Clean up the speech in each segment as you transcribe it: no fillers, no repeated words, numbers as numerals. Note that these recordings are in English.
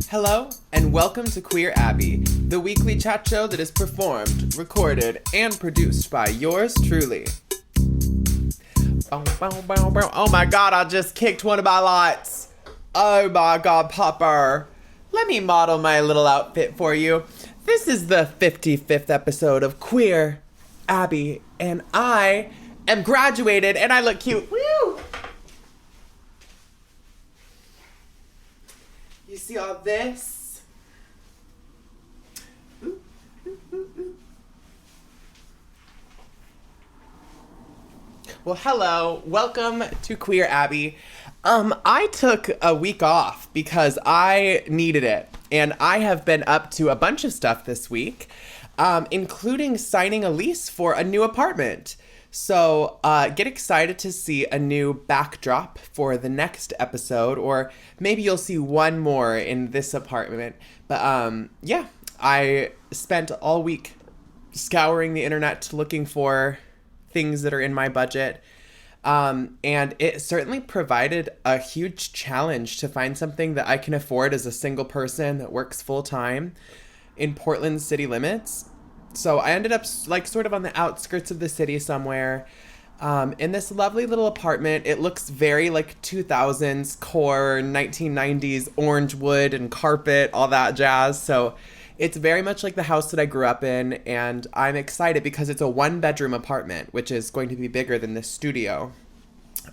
Hello, and welcome to Queer Abbey, the weekly chat show that is performed, recorded, and produced by yours truly. Oh my god, I just kicked one of my lights. Oh my god, Popper. Let me model my little outfit for you. This is the 55th episode of Queer Abbey, and I am graduated, and I look cute. Woo! You see all this? Well, hello. Welcome to Queer Abbey. I took a week off because I needed it. And I have been up to a bunch of stuff this week, including signing a lease for a new apartment. So get excited to see a new backdrop for the next episode, or maybe you'll see one more in this apartment. But yeah, I spent all week scouring the internet looking for things that are in my budget. And it certainly provided a huge challenge to find something that I can afford as a single person that works full time in Portland city limits. So I ended up like sort of on the outskirts of the city somewhere, in this lovely little apartment. It looks very like 2000s core, 1990s orange wood and carpet, all that jazz. So it's very much like the house that I grew up in, and I'm excited because it's a 1-bedroom apartment, which is going to be bigger than this studio.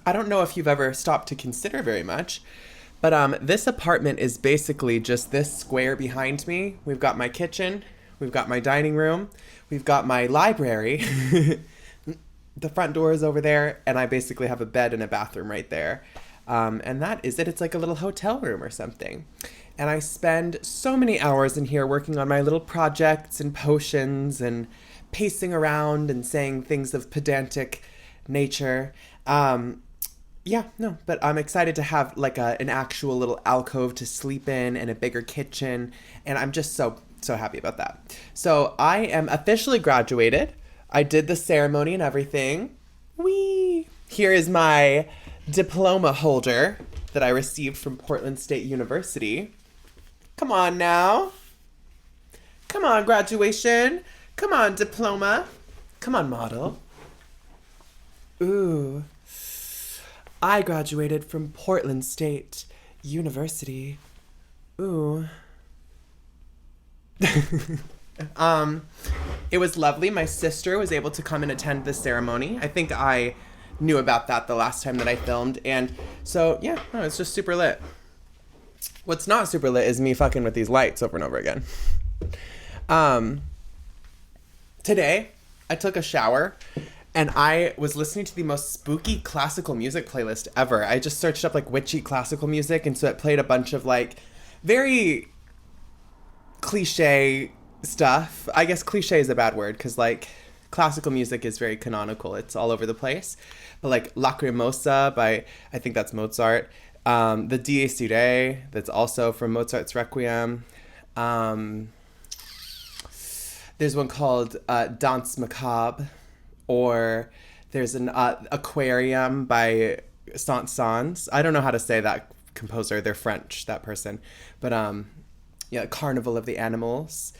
I don't know if you've ever stopped to consider very much, but this apartment is basically just this square behind me. We've got my kitchen, we've got my dining room, we've got my library. The front door is over there, and I basically have a bed and a bathroom right there. And that is it. It's like a little hotel room or something. And I spend so many hours in here working on my little projects and potions and pacing around and saying things of pedantic nature. But I'm excited to have like an actual little alcove to sleep in and a bigger kitchen. And I'm just so happy about that. So I am officially graduated. I did the ceremony and everything. Whee! Here is my diploma holder that I received from Portland State University. Come on now. Come on, graduation. Come on, diploma. Come on, model. Ooh. I graduated from Portland State University. Ooh. It was lovely. My sister was able to come and attend the ceremony. I think I knew about that the last time that I filmed. And so, yeah, no, it's just super lit. What's not super lit is me fucking with these lights over and over again. Today, I took a shower and I was listening to the most spooky classical music playlist ever. I just searched up like witchy classical music, and so it played a bunch of like very cliche stuff. I guess cliche is a bad word because like classical music is very canonical. It's all over the place. But like Lacrimosa by, I think that's Mozart. The Dies Irae, that's also from Mozart's Requiem. There's one called Danse Macabre, or there's an Aquarium by Saint-Saëns. I don't know how to say that composer. They're French, that person. But yeah, Carnival of the Animals.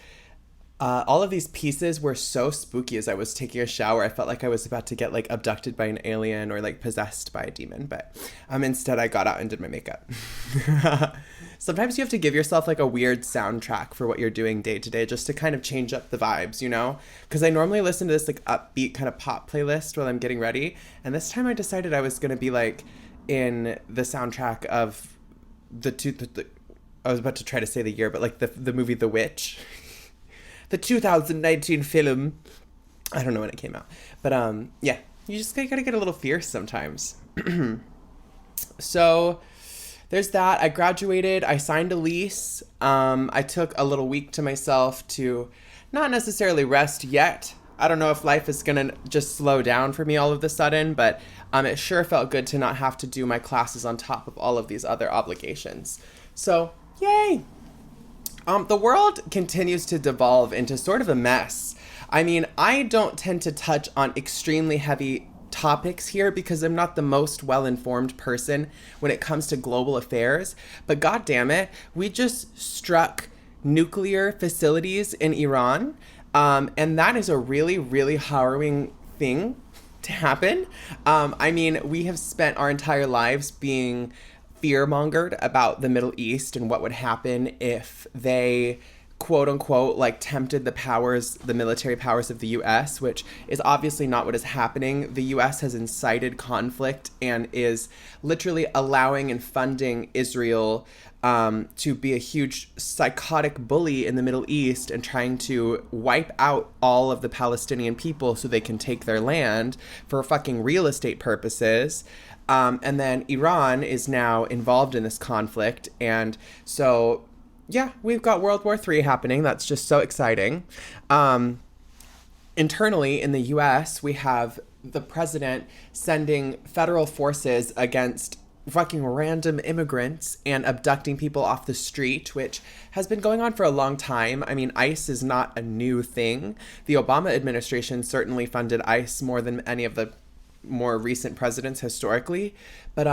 All of these pieces were so spooky. As I was taking a shower, I felt like I was about to get like abducted by an alien or like possessed by a demon, but instead I got out and did my makeup. Sometimes you have to give yourself like a weird soundtrack for what you're doing day to day, just to kind of change up the vibes, you know? Because I normally listen to this like upbeat kind of pop playlist while I'm getting ready, and this time I decided I was going to be like in the soundtrack of I was about to try to say the year, but like the movie The Witch. The 2019 film. I don't know when it came out. But yeah, you just gotta get a little fierce sometimes. So there's that. I graduated. I signed a lease. I took a little week to myself to not necessarily rest yet. I don't know if life is gonna just slow down for me all of a sudden, but it sure felt good to not have to do my classes on top of all of these other obligations. So, yay! The world continues to devolve into sort of a mess. I mean, I don't tend to touch on extremely heavy topics here because I'm not the most well-informed person when it comes to global affairs. But God damn it, we just struck nuclear facilities in Iran. And that is a really, really harrowing thing to happen. I mean, we have spent our entire lives being fear-mongered about the Middle East and what would happen if they, quote unquote, like tempted the military powers of the US, which is obviously not what is happening. The US has incited conflict and is literally allowing and funding Israel to be a huge psychotic bully in the Middle East and trying to wipe out all of the Palestinian people so they can take their land for fucking real estate purposes. And then Iran is now involved in this conflict. And so, yeah, we've got World War III happening. That's just so exciting. Internally in the US, we have the president sending federal forces against fucking random immigrants and abducting people off the street, which has been going on for a long time. I mean, ICE is not a new thing. The Obama administration certainly funded ICE more than any of the more recent presidents historically. But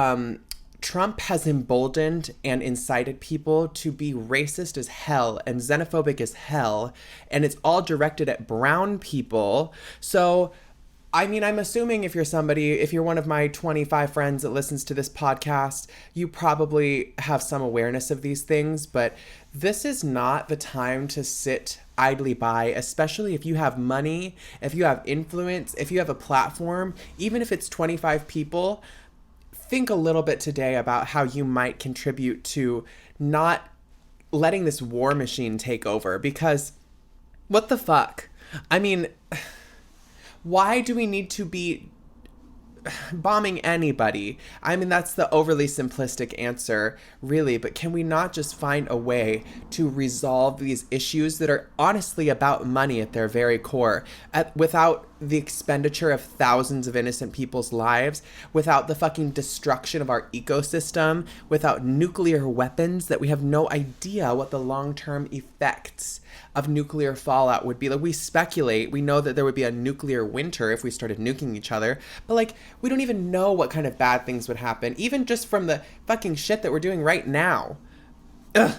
Trump has emboldened and incited people to be racist as hell and xenophobic as hell. And it's all directed at brown people. So I mean, I'm assuming if you're one of my 25 friends that listens to this podcast, you probably have some awareness of these things, but this is not the time to sit idly by, especially if you have money, if you have influence, if you have a platform, even if it's 25 people. Think a little bit today about how you might contribute to not letting this war machine take over, because what the fuck? I mean, why do we need to be bombing anybody? I mean, that's the overly simplistic answer, really, but can we not just find a way to resolve these issues that are honestly about money at their very core, without the expenditure of thousands of innocent people's lives, without the fucking destruction of our ecosystem, without nuclear weapons that we have no idea what the long-term effects of nuclear fallout would be. Like, we speculate, we know that there would be a nuclear winter if we started nuking each other, but like, we don't even know what kind of bad things would happen, even just from the fucking shit that we're doing right now. Ugh.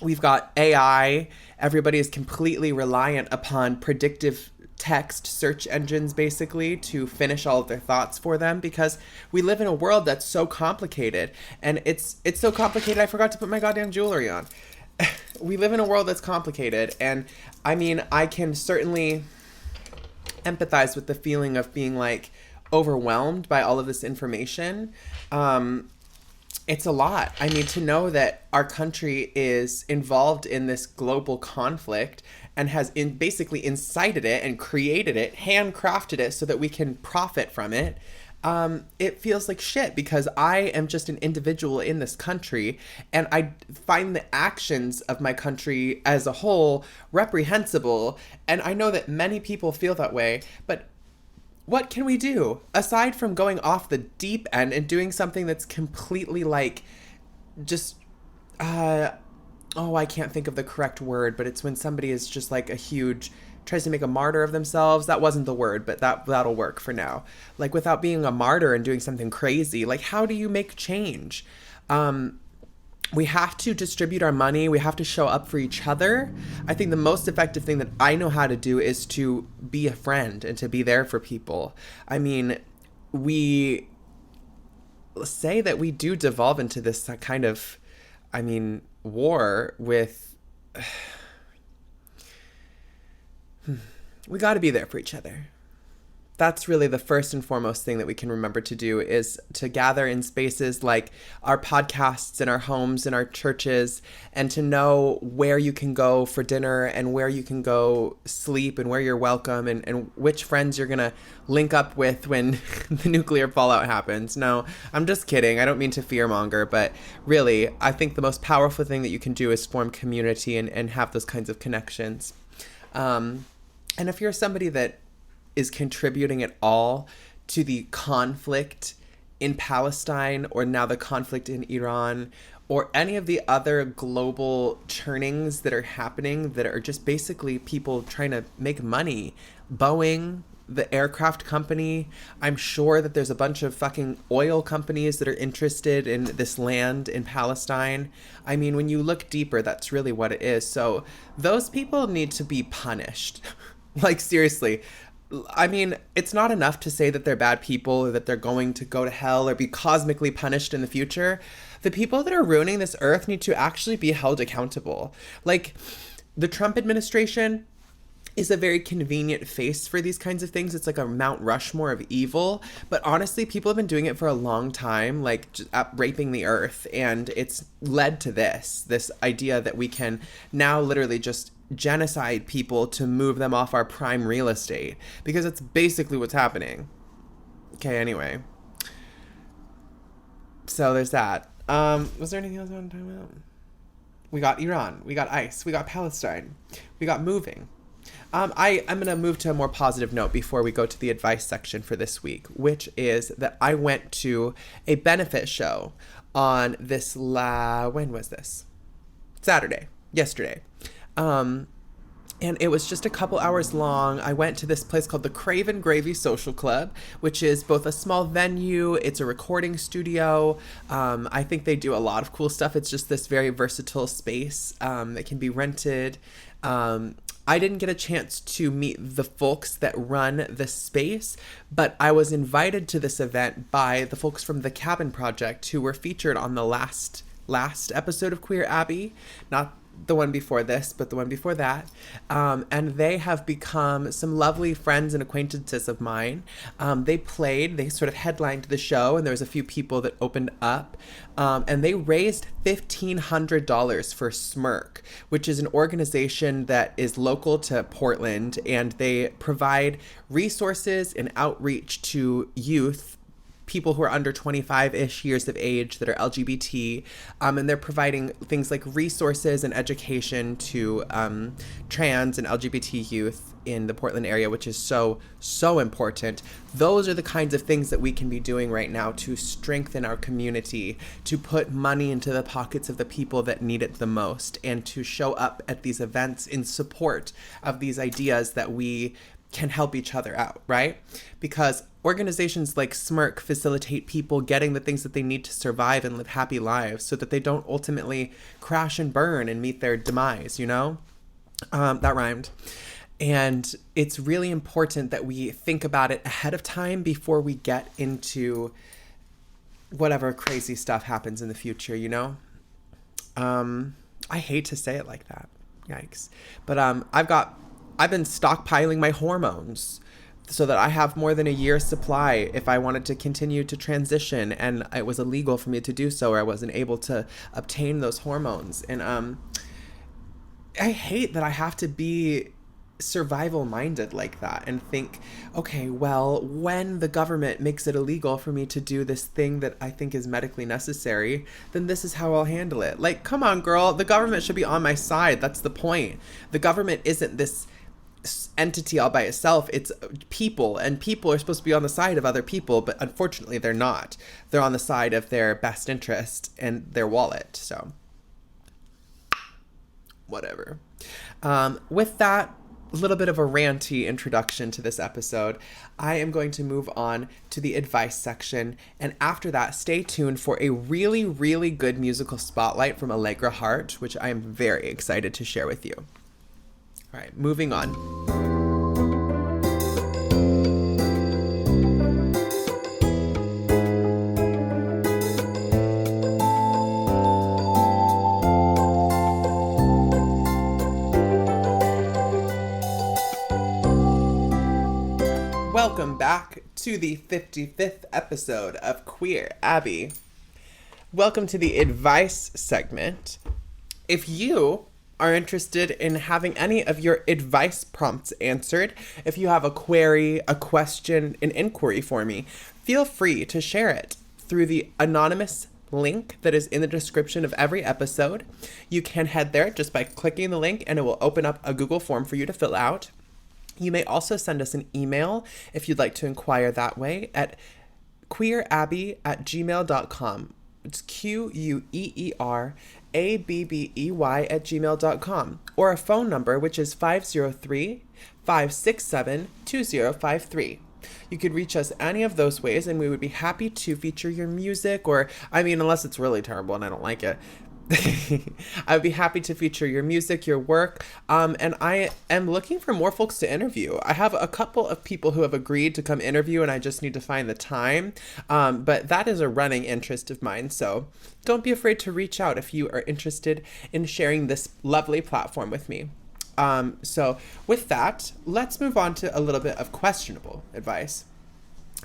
We've got AI. Everybody is completely reliant upon predictive text search engines, basically, to finish all of their thoughts for them, because we live in a world that's so complicated. And it's so complicated, I forgot to put my goddamn jewelry on. We live in a world that's complicated, and I mean, I can certainly empathize with the feeling of being like overwhelmed by all of this information. It's a lot. I mean, to know that our country is involved in this global conflict and has basically incited it and created it, handcrafted it so that we can profit from it. It feels like shit, because I am just an individual in this country, and I find the actions of my country as a whole reprehensible. And I know that many people feel that way, but what can we do aside from going off the deep end and doing something that's completely like just, I can't think of the correct word, but it's when somebody is just like tries to make a martyr of themselves. That wasn't the word, but that'll work for now. Like, without being a martyr and doing something crazy, like, how do you make change? We have to distribute our money. We have to show up for each other. I think the most effective thing that I know how to do is to be a friend and to be there for people. I mean, we say that we do devolve into this kind of, war with... We got to be there for each other. That's really the first and foremost thing that we can remember to do, is to gather in spaces like our podcasts, in our homes, in our churches, and to know where you can go for dinner and where you can go sleep and where you're welcome, and which friends you're going to link up with when the nuclear fallout happens. No, I'm just kidding. I don't mean to fearmonger, but really, I think the most powerful thing that you can do is form community and have those kinds of connections. And if you're somebody that is contributing at all to the conflict in Palestine, or now the conflict in Iran, or any of the other global churnings that are happening that are just basically people trying to make money, Boeing, the aircraft company. I'm sure that there's a bunch of fucking oil companies that are interested in this land in Palestine. I mean, when you look deeper, that's really what it is. So those people need to be punished. Like, seriously. I mean, it's not enough to say that they're bad people or that they're going to go to hell or be cosmically punished in the future. The people that are ruining this earth need to actually be held accountable. Like, the Trump administration is a very convenient face for these kinds of things. It's like a Mount Rushmore of evil. But honestly, people have been doing it for a long time, like just raping the earth. And it's led to this idea that we can now literally just genocide people to move them off our prime real estate, because it's basically what's happening. Okay, anyway. So there's that. Was there anything else I want to talk about? We got Iran, we got ICE, we got Palestine, we got moving. I'm going to move to a more positive note before we go to the advice section for this week, which is that I went to a benefit show on this when was this? Saturday, yesterday. And it was just a couple hours long. I went to this place called the Craven Gravy Social Club, which is both a small venue, it's a recording studio. I think they do a lot of cool stuff. It's just this very versatile space that can be rented. I didn't get a chance to meet the folks that run the space, but I was invited to this event by the folks from the Cabin Project, who were featured on the last episode of Queer Abbey. Not the one before this, but the one before that. And they have become some lovely friends and acquaintances of mine. They sort of headlined the show, and there was a few people that opened up. And they raised $1,500 for Smirk, which is an organization that is local to Portland, and they provide resources and outreach to youth, people who are under 25-ish years of age that are LGBT, and they're providing things like resources and education to trans and LGBT youth in the Portland area, which is so important. Those are the kinds of things that we can be doing right now to strengthen our community, to put money into the pockets of the people that need it the most, and to show up at these events in support of these ideas that we can help each other out, right? Because organizations like Smirk facilitate people getting the things that they need to survive and live happy lives so that they don't ultimately crash and burn and meet their demise, you know? That rhymed. And it's really important that we think about it ahead of time before we get into whatever crazy stuff happens in the future, you know? I hate to say it like that. Yikes. But I've been stockpiling my hormones so that I have more than a year's supply if I wanted to continue to transition, and it was illegal for me to do so, or I wasn't able to obtain those hormones. And I hate that I have to be survival minded like that and think, okay, well, when the government makes it illegal for me to do this thing that I think is medically necessary, then this is how I'll handle it. Like, come on, girl, the government should be on my side. That's the point. The government isn't this entity all by itself. It's people, and people are supposed to be on the side of other people, but unfortunately they're not. They're on the side of their best interest and their wallet. So whatever. With that little bit of a ranty introduction to this episode, I am going to move on to the advice section, and after that, stay tuned for a really, really good musical spotlight from Allegra Heart, which I am very excited to share with you. All right, moving on. Welcome back to the 55th episode of Queer Abbey. Welcome to the advice segment. If you are interested in having any of your advice prompts answered, if you have a query, a question, an inquiry for me, feel free to share it through the anonymous link that is in the description of every episode. You can head there just by clicking the link, and it will open up a Google form for you to fill out. You may also send us an email if you'd like to inquire that way at queerabbey@gmail.com. It's QUEERABBEY@gmail.com, or a phone number, which is 503 567-2053. You could reach us any of those ways, and we would be happy to feature your music, or, I mean, unless it's really terrible and I don't like it. I would be happy to feature your music, your work, and I am looking for more folks to interview. I have a couple of people who have agreed to come interview, and I just need to find the time, but that is a running interest of mine, so don't be afraid to reach out if you are interested in sharing this lovely platform with me. So with that, let's move on to a little bit of questionable advice.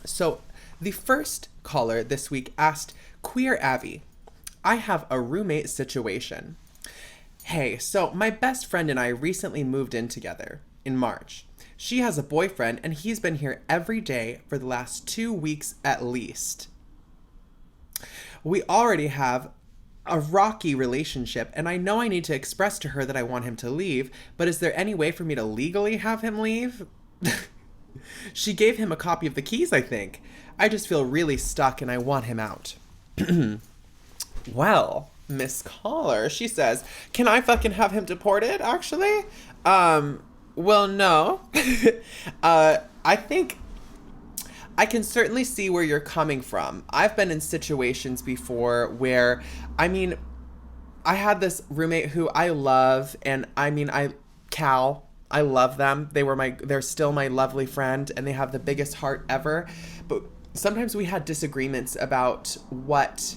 So the first caller this week asked, Queer Abbey, I have a roommate situation. Hey, so my best friend and I recently moved in together in March. She has a boyfriend and he's been here every day for the last 2 weeks at least. We already have a rocky relationship, and I know I need to express to her that I want him to leave, but is there any way for me to legally have him leave? She gave him a copy of the keys, I think. I just feel really stuck and I want him out. Well, Miss Caller, she says, can I fucking have him deported, actually? Well, no. I think I can certainly see where you're coming from. I've been in situations before where, I mean, I had this roommate who I love, and I mean, Cal, I love them. They're still my lovely friend, and they have the biggest heart ever. But sometimes we had disagreements about what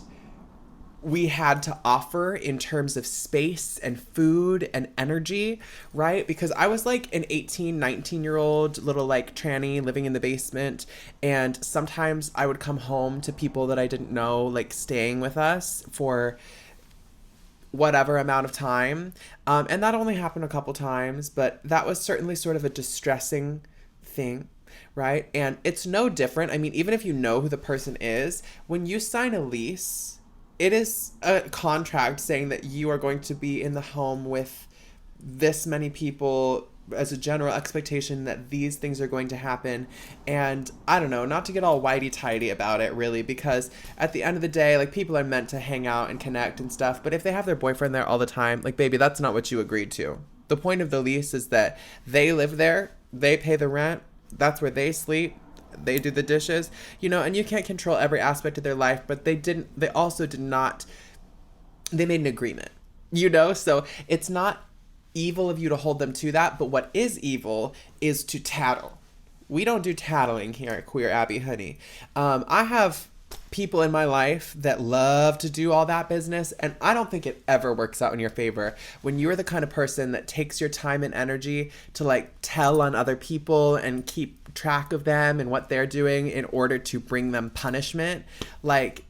we had to offer in terms of space and food and energy, right? Because I was like an 18, 19-year-old little like tranny living in the basement. And sometimes I would come home to people that I didn't know, like staying with us for whatever amount of time. And that only happened a couple times, but that was certainly sort of a distressing thing, right? And it's no different. I mean, even if you know who the person is, when you sign a lease, it is a contract saying that you are going to be in the home with this many people as a general expectation that these things are going to happen. And I don't know, not to get all whitey-tighty about it really, because at the end of the day, like, people are meant to hang out and connect and stuff. But if they have their boyfriend there all the time, like, baby, that's not what you agreed to. The point of the lease is that they live there, they pay the rent, that's where they sleep, they do the dishes, you know, and you can't control every aspect of their life, but they made an agreement, you know, so it's not evil of you to hold them to that, but what is evil is to tattle. We don't do tattling here at Queer Abbey, honey. I have people in my life that love to do all that business, and I don't think it ever works out in your favor when you're the kind of person that takes your time and energy to like tell on other people and keep track of them and what they're doing in order to bring them punishment. Like,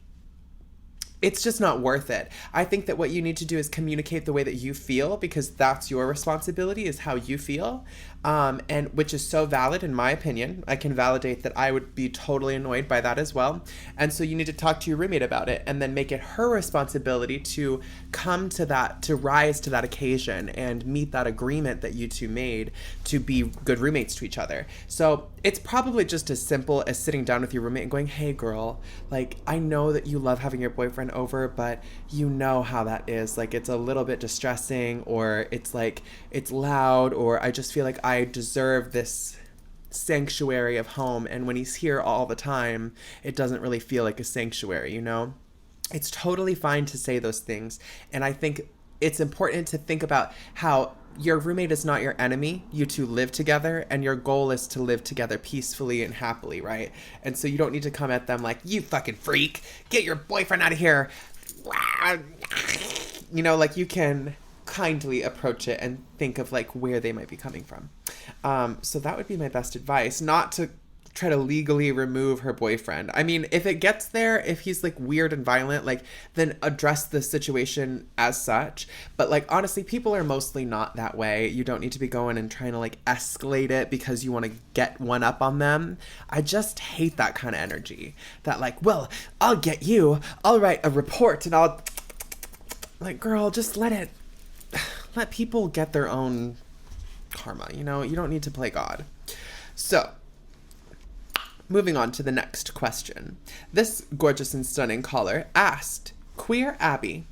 it's just not worth it. I think that what you need to do is communicate the way that you feel, because that's your responsibility, is how you feel. And which is so valid in my opinion. I can validate that I would be totally annoyed by that as well. And so you need to talk to your roommate about it and then make it her responsibility to come to that, to rise to that occasion and meet that agreement that you two made to be good roommates to each other. So it's probably just as simple as sitting down with your roommate and going, hey girl, like, I know that you love having your boyfriend over, but you know how that is. Like, it's a little bit distressing, or it's like, it's loud, or I just feel like I deserve this sanctuary of home, and when he's here all the time, it doesn't really feel like a sanctuary, you know? It's totally fine to say those things, and I think it's important to think about how your roommate is not your enemy. You two live together, and your goal is to live together peacefully and happily, right? And so you don't need to come at them like, you fucking freak, get your boyfriend out of here. You know, like, you can kindly approach it and think of like where they might be coming from. So that would be my best advice, not to try to legally remove her boyfriend. I mean, if it gets there, if he's like weird and violent, like, then address the situation as such. But like, honestly, people are mostly not that way. You don't need to be going and trying to like escalate it because you want to get one up on them. I just hate that kind of energy. That like, well, I'll get you, I'll write a report and I'll, like, girl, just let people get their own karma, you know? You don't need to play God. So, moving on to the next question. This gorgeous and stunning caller asked, Queer Abbey,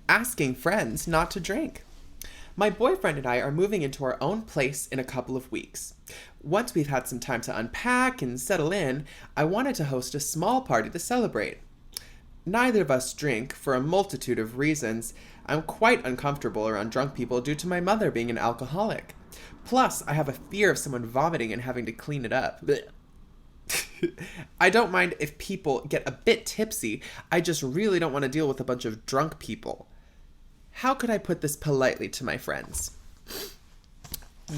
asking friends not to drink. My boyfriend and I are moving into our own place in a couple of weeks. Once we've had some time to unpack and settle in, I wanted to host a small party to celebrate. Neither of us drink for a multitude of reasons. I'm quite uncomfortable around drunk people due to my mother being an alcoholic. Plus, I have a fear of someone vomiting and having to clean it up. I don't mind if people get a bit tipsy. I just really don't want to deal with a bunch of drunk people. How could I put this politely to my friends?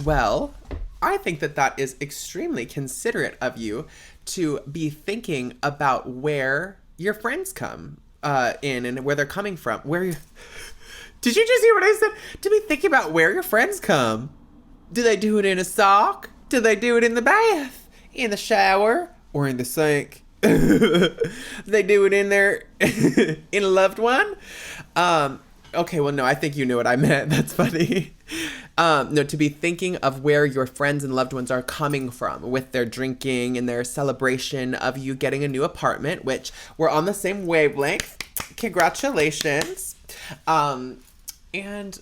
Well, I think that is extremely considerate of you to be thinking about where your friends come in and where they're coming from. Did you just hear what I said? To be thinking about where your friends come. Do they do it in a sock? Do they do it in the bath? In the shower? Or in the sink? They do it in their in a loved one? Okay, well, no, I think you knew what I meant. That's funny. No, to be thinking of where your friends and loved ones are coming from with their drinking and their celebration of you getting a new apartment, which we're on the same wavelength. Congratulations. And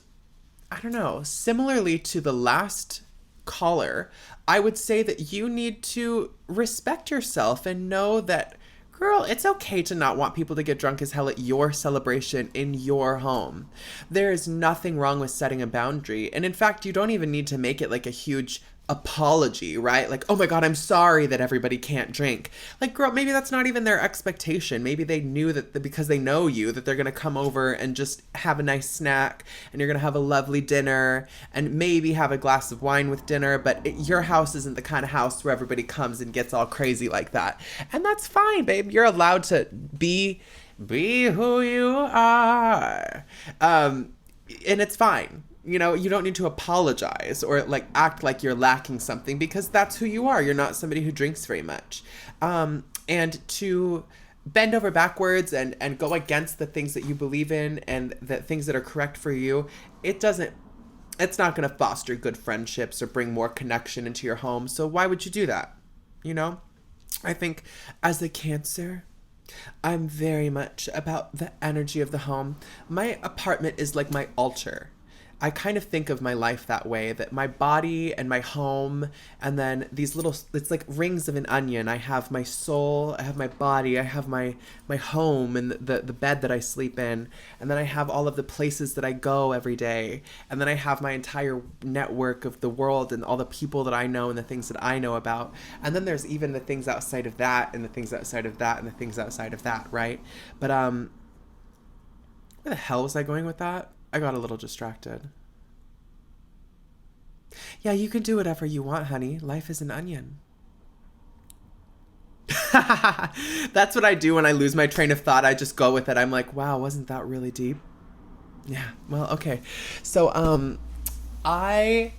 I don't know, similarly to the last caller, I would say that you need to respect yourself and know that, girl, it's okay to not want people to get drunk as hell at your celebration in your home. There is nothing wrong with setting a boundary. And in fact, you don't even need to make it like a huge apology, right? Like, oh my God, I'm sorry that everybody can't drink. Like, girl, maybe that's not even their expectation. Maybe they knew that because they know you, that they're going to come over and just have a nice snack and you're going to have a lovely dinner and maybe have a glass of wine with dinner. But your house isn't the kind of house where everybody comes and gets all crazy like that. And that's fine, babe. You're allowed to be who you are. And it's fine. You know, you don't need to apologize or like act like you're lacking something because that's who you are. You're not somebody who drinks very much. And to bend over backwards and go against the things that you believe in and the things that are correct for you, it's not going to foster good friendships or bring more connection into your home. So why would you do that? You know, I think as a Cancer, I'm very much about the energy of the home. My apartment is like my altar. I kind of think of my life that way, that my body and my home, and then these little, it's like rings of an onion. I have my soul, I have my body, I have my home and the bed that I sleep in, and then I have all of the places that I go every day, and then I have my entire network of the world and all the people that I know and the things that I know about, and then there's even the things outside of that, and the things outside of that, and the things outside of that, right? But where the hell was I going with that? I got a little distracted. Yeah, you can do whatever you want, honey. Life is an onion. That's what I do when I lose my train of thought. I just go with it. I'm like, wow, wasn't that really deep? Yeah, well, okay. So, I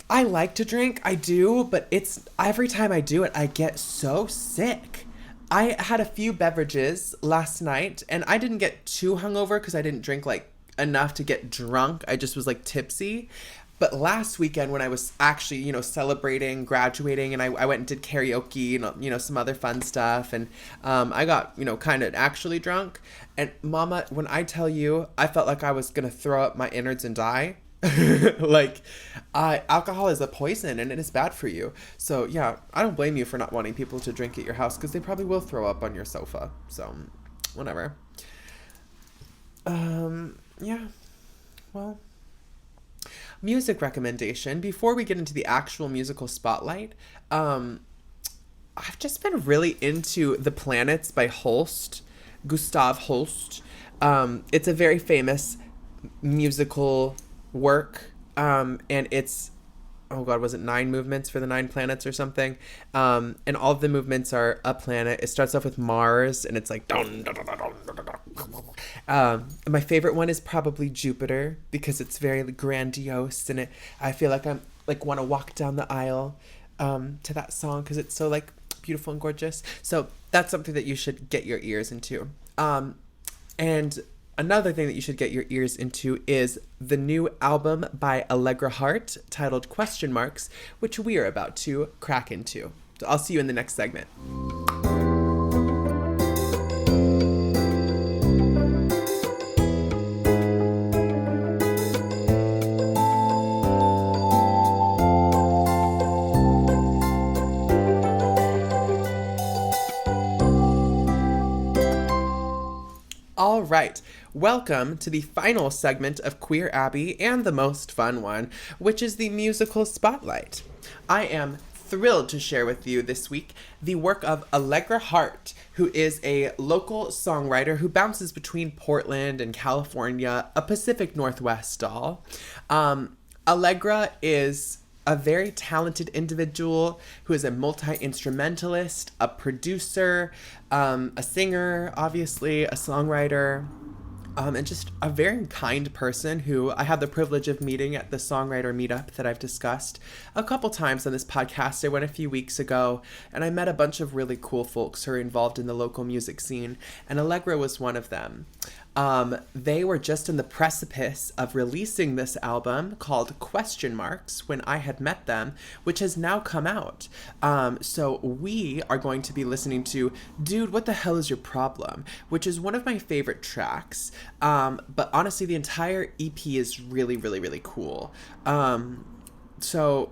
like to drink. I do, but it's every time I do it, I get so sick. I had a few beverages last night, and I didn't get too hungover because I didn't drink like enough to get drunk. I just was like tipsy. But last weekend when I was actually, you know, celebrating, graduating, and I went and did karaoke and, you know, some other fun stuff. And I got, you know, kind of actually drunk. And mama, when I tell you, I felt like I was going to throw up my innards and die. Like, alcohol is a poison and it is bad for you. So, yeah, I don't blame you for not wanting people to drink at your house because they probably will throw up on your sofa. So, whatever. Yeah. Well, music recommendation. Before we get into the actual musical spotlight, I've just been really into The Planets by Holst, Gustav Holst. It's a very famous musical work, and it's, oh God, was it 9 movements for the 9 planets or something? And all of the movements are a planet. It starts off with Mars, and it's like dun, dun, dun, dun, dun, dun, dun. My favorite one is probably Jupiter because it's very grandiose, and I feel like I'm like want to walk down the aisle to that song because it's so like beautiful and gorgeous. So that's something that you should get your ears into. And another thing that you should get your ears into is the new album by Allegra Heart titled Question Marks, which we are about to crack into. So I'll see you in the next segment. Welcome to the final segment of Queer Abbey and the most fun one, which is the musical spotlight. I am thrilled to share with you this week the work of Allegra Heart, who is a local songwriter who bounces between Portland and California, a Pacific Northwest doll. Allegra is a very talented individual who is a multi-instrumentalist, a producer, a singer, obviously, a songwriter, and just a very kind person who I had the privilege of meeting at the songwriter meetup that I've discussed a couple times on this podcast. I went a few weeks ago, and I met a bunch of really cool folks who are involved in the local music scene, and Allegra was one of them. They were just in the precipice of releasing this album called Question Marks when I had met them, which has now come out. So we are going to be listening to Dude, What the Hell Is Your Problem?, which is one of my favorite tracks. But honestly, the entire EP is really, really, really cool. So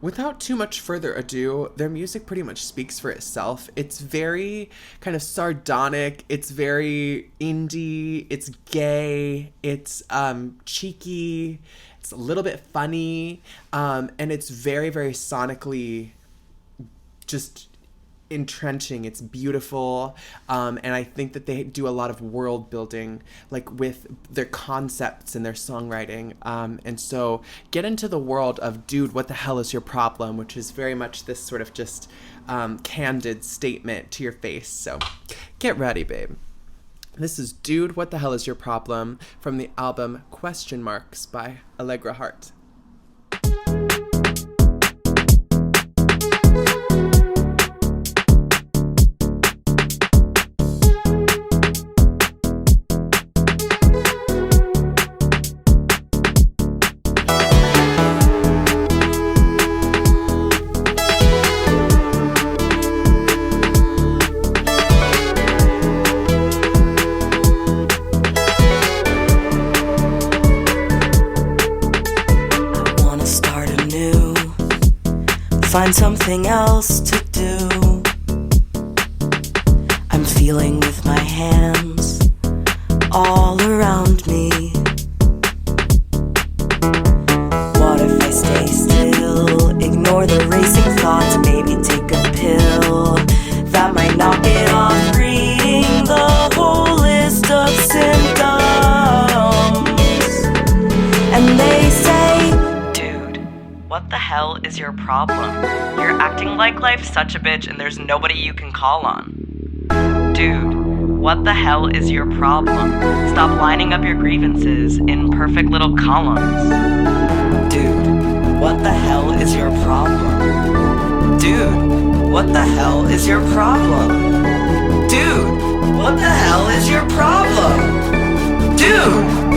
without too much further ado, their music pretty much speaks for itself. It's very kind of sardonic, it's very indie, it's gay, it's cheeky, it's a little bit funny, and it's very, very sonically just entrenching. It's beautiful, and I think that they do a lot of world building, like with their concepts and their songwriting, and so get into the world of Dude, What the Hell Is Your Problem?, which is very much this sort of just candid statement to your face. So get ready, babe. This is Dude, What the Hell Is Your Problem? From the album Question Marks by Allegra Heart. Find something else to do. I'm feeling with my hands all around me. What if I stay still, ignore the racing thoughts, maybe take a pill that might knock it off, reading the whole list of symptoms. And they say, what the hell is your problem? You're acting like life's such a bitch and there's nobody you can call on. Dude, what the hell is your problem? Stop lining up your grievances in perfect little columns. Dude, what the hell is your problem? Dude, what the hell is your problem? Dude, what the hell is your problem? Dude!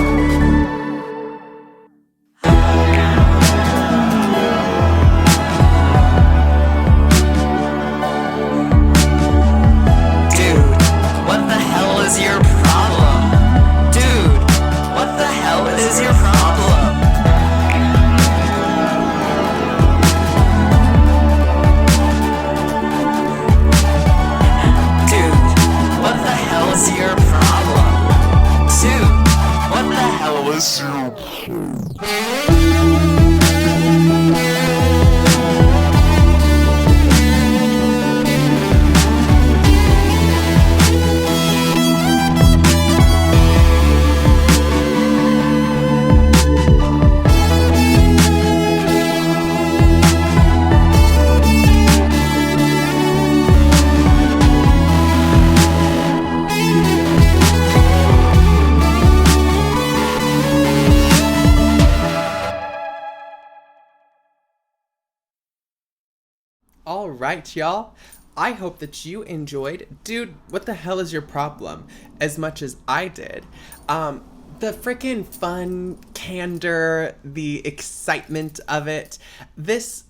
All right, y'all. I hope that you enjoyed Dude, What the Hell Is Your Problem? As much as I did. The freaking fun, candor, the excitement of it. This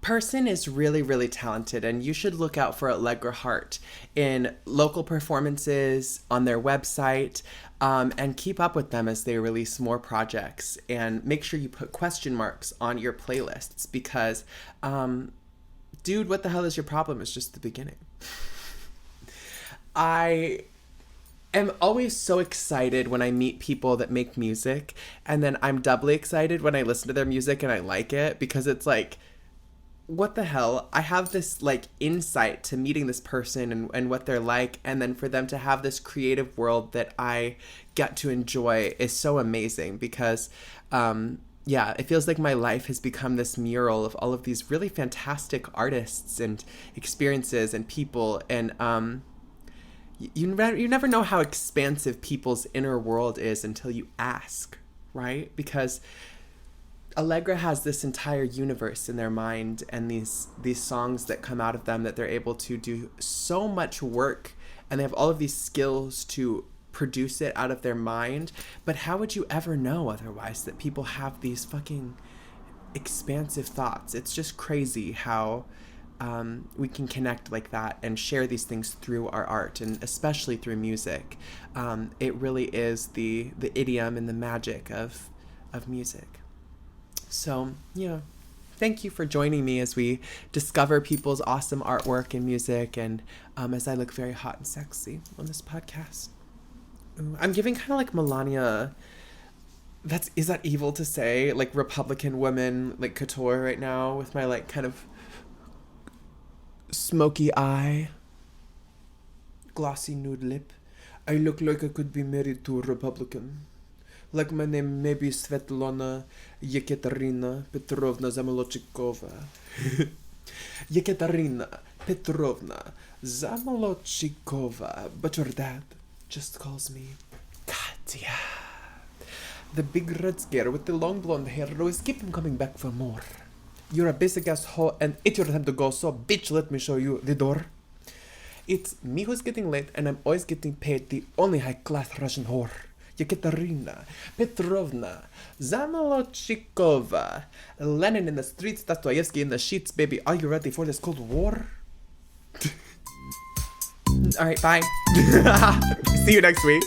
person is really, really talented, and you should look out for Allegra Heart in local performances, on their website, and keep up with them as they release more projects. And make sure you put question marks on your playlists because, Dude, What the Hell Is Your Problem? Is just the beginning. I am always so excited when I meet people that make music, and then I'm doubly excited when I listen to their music and I like it, because it's like, what the hell? I have this like insight to meeting this person and what they're like, and then for them to have this creative world that I get to enjoy is so amazing, because yeah, it feels like my life has become this mural of all of these really fantastic artists and experiences and people, and you never know how expansive people's inner world is until you ask, right? Because Allegra has this entire universe in their mind, and these songs that come out of them, that they're able to do so much work, and they have all of these skills to produce it out of their mind. But how would you ever know otherwise that people have these fucking expansive thoughts? It's just crazy how we can connect like that and share these things through our art, and especially through music. It really is the idiom and the magic of music. So, yeah, thank you for joining me as we discover people's awesome artwork and music, and as I look very hot and sexy on this podcast. Ooh, I'm giving kind of like Melania, is that evil to say? Like Republican woman, like couture right now, with my like kind of smoky eye, glossy nude lip. I look like I could be married to a Republican. Like my name may be Svetlana Yekaterina Petrovna Zamolochikova. Yekaterina Petrovna Zamolochikova. But your dad just calls me Katya. The big red scare with the long blonde hair always keep him coming back for more. You're a basic ass hoe and it's your time to go, so bitch, let me show you the door. It's me who's getting late, and I'm always getting paid, the only high-class Russian whore. Yekaterina Petrovna Zamolochikova. Lenin in the streets, Dostoevsky in the sheets, baby. Are you ready for this Cold War? Alright, bye. See you next week.